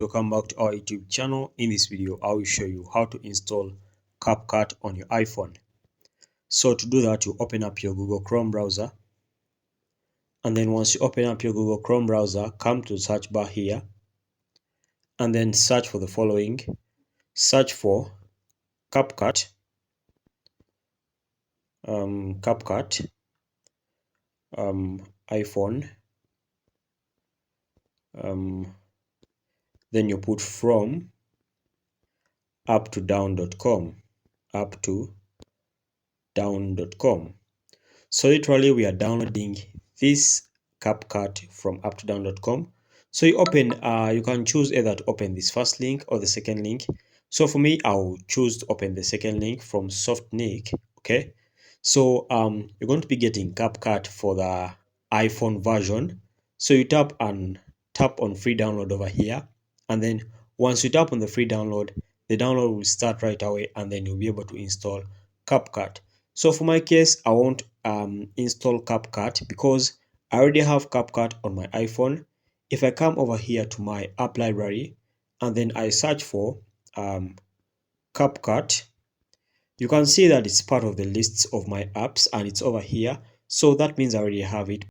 Welcome back to our YouTube channel. In this video, I will show you how to install CapCut on your iPhone. So to do that, you open up your Google Chrome browser. And then once you open up your Google Chrome browser, come to the search bar here. And then search for the following. Search for CapCut. CapCut. iPhone. Then you put from up to down.com. Up to down.com. So literally we are downloading this CapCut from uptodown.com. So you open, you can choose either to open this first link or the second link. So for me, I'll choose to open the second link from Softnik. Okay. So you're going to be getting CapCut for the iPhone version. So you tap on free download over here, and then once you tap on the free download, the download will start right away, and then you'll be able to install CapCut. So for my case, I won't install CapCut because I already have CapCut on my iPhone. If I come over here to my app library and then I search for CapCut, you can see that it's part of the lists of my apps and it's over here. So that means I already have it.